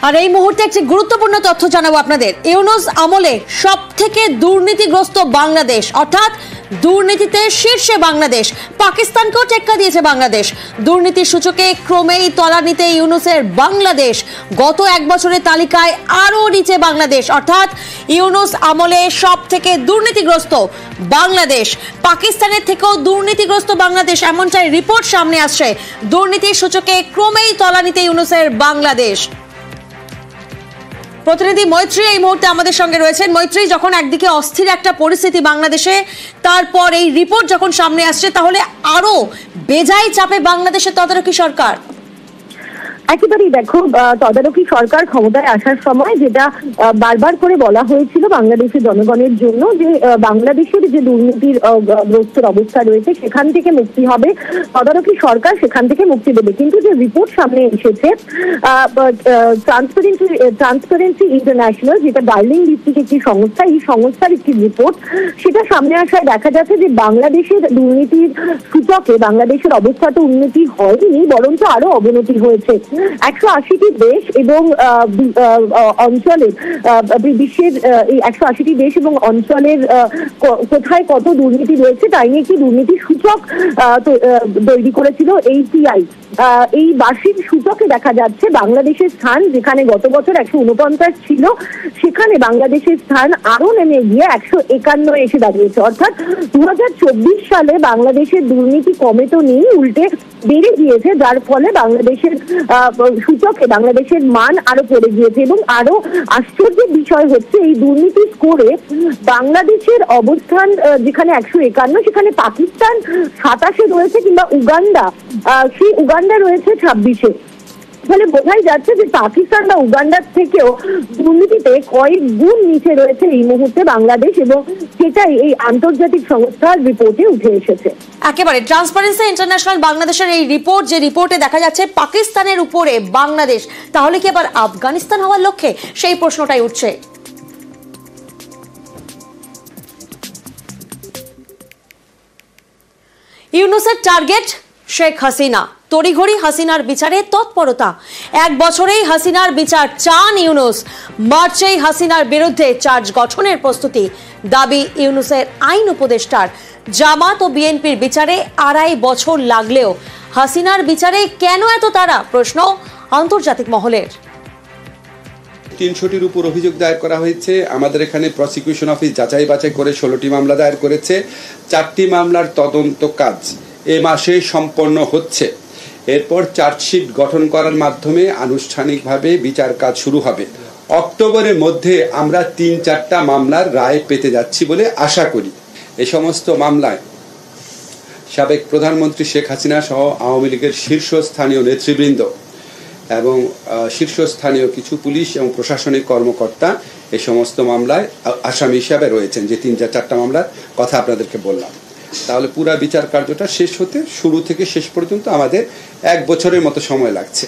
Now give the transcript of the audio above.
আর এই মুহূর্তে একটি গুরুত্বপূর্ণ তথ্য জানাবো আপনাদের। ইউনূস আমলে সবথেকে দুর্নীতিগ্রস্ত বাংলাদেশ, অর্থাৎ দুর্নীতিতে শীর্ষে বাংলাদেশ। পাকিস্তানকেও টেক্কা দিয়েছে বাংলাদেশ। দুর্নীতির সূচকে ক্রমেই তলানিতে ইউনূসের বাংলাদেশ। গত এক বছরের তালিকায় আরও নিচে বাংলাদেশ, অর্থাৎ ইউনূস আমলে সবথেকে দুর্নীতিগ্রস্ত বাংলাদেশ। পাকিস্তানের থেকেও দুর্নীতিগ্রস্ত বাংলাদেশ, এমনটাই রিপোর্ট সামনে আসছে। দুর্নীতির সূচকে ক্রমেই তলানিতে ইউনূসের বাংলাদেশ। প্রতিনিধি মৈত্রী এই মুহূর্তে আমাদের সঙ্গে রয়েছেন। মৈত্রী, যখন একদিকে অস্থির একটা পরিস্থিতি বাংলাদেশে, তারপর এই রিপোর্ট যখন সামনে আসছে, তাহলে আরো বেজায় চাপে বাংলাদেশের তদারকি সরকার। একেবারেই দেখো, তদারকি সরকার ক্ষমতায় আসার সময় যেটা বারবার করে বলা হয়েছিল বাংলাদেশের জনগণের জন্য, যে বাংলাদেশের যে দুর্নীতির গ্রস্ত অবস্থা রয়েছে সেখান থেকে মুক্তি হবে, তদারকি সরকার সেখান থেকে মুক্তি দেবে। কিন্তু যে রিপোর্ট সামনে এসেছে ট্রান্সপারেন্সি ইন্টারন্যাশনাল, যেটা বার্লিন ভিত্তিক একটি সংস্থা, এই সংস্থার একটি রিপোর্ট, সেটা সামনে আসায় দেখা যাচ্ছে যে বাংলাদেশের দুর্নীতির সূচকে বাংলাদেশের অবস্থা তো উন্নতি হয়নি, বরঞ্চ আরো অবনতি হয়েছে। 180টি দেশ এবং অঞ্চলের, বিশ্বের এই 180টি দেশ এবং অঞ্চলের কোথায় কত দুর্নীতি রয়েছে তাই নিয়ে একটি দুর্নীতি সূচক তৈরি করেছিল ACI। এই বার্ষিক সূচকে দেখা যাচ্ছে বাংলাদেশের স্থান, যেখানে গত বছর 149 ছিল, সেখানে বাংলাদেশের স্থান আরো নেমে গিয়ে 151 এসে দাঁড়িয়েছে। অর্থাৎ 2024 সালে বাংলাদেশের দুর্নীতি কমে তো নেই, উল্টে বেড়ে গিয়েছে, যার ফলে বাংলাদেশের সূচকে বাংলাদেশের মান আরো পড়ে গিয়েছে। এবং আরো আশ্চর্যের বিষয় হচ্ছে, এই দুর্নীতি স্কোরে বাংলাদেশের অবস্থান যেখানে 151, সেখানে পাকিস্তান 27-এ রয়েছে, কিংবা উগান্ডা, সেই উগান্ডা রয়েছে 26-এ। ফলে বোঝাই যাচ্ছে যে পাকিস্তান বা উগান্ডার থেকেও দুর্নীতিতে কয়েক গুণ নিচে রয়েছে এই মুহূর্তে বাংলাদেশ, এবং সেটাই এই আন্তর্জাতিক সংস্থার রিপোর্টে উঠে এসেছে। একেবারে ট্রান্সপারেন্সি ইন্টারন্যাশনাল বাংলাদেশের এই রিপোর্ট, যে রিপোর্টে দেখা যাচ্ছে পাকিস্তানের উপরে বাংলাদেশ, তাহলে কি আবার আফগানিস্তান হওয়ার লক্ষ্যে, সেই প্রশ্নটাই উঠছে। ইউনূসের টার্গেট শেখ হাসিনা, তড়িঘড়ি হাসিনার বিচারে তৎপরতা। এক বছরেই হাসিনার বিচার চান ইউনূস। মার্চেই হাসিনার বিরুদ্ধে চার্জ গঠনের প্রস্তুতি, দাবি ইউনূসের আইন উপদেষ্টার। জামাত ও বিএনপির বিচারে 2.5 বছর লাগলেও হাসিনার বিচারে কেন এত তাড়া, প্রশ্ন আন্তর্জাতিক মহলের। 300টির উপর অভিযোগ দায়ের করা হয়েছে। আমাদের এখানে প্রসিকিউশন অফিস যাচাই বাছাই করে 16টি মামলা দায়ের করেছে। 4টি মামলার তদন্ত কাজ এ মাসে সম্পন্ন হচ্ছে। এরপর চার্জশিট গঠন করার মাধ্যমে আনুষ্ঠানিকভাবে বিচার কাজ শুরু হবে। অক্টোবরের মধ্যে আমরা 3-4টা মামলার রায় পেতে যাচ্ছি বলে আশা করি। এই সমস্ত মামলায় সাবেক প্রধানমন্ত্রী শেখ হাসিনা সহ আওয়ামী লীগের শীর্ষস্থানীয় নেতৃবৃন্দ এবং শীর্ষস্থানীয় কিছু পুলিশ এবং প্রশাসনিক কর্মকর্তা এই সমস্ত মামলায় আসামি হিসাবে রয়েছেন, যে 3-4টা মামলার কথা আপনাদেরকে বললাম। তাহলে পুরা বিচার কার্যটা শেষ হতে শুরু থেকে শেষ পর্যন্ত আমাদের 1 বছরের মতো সময় লাগছে।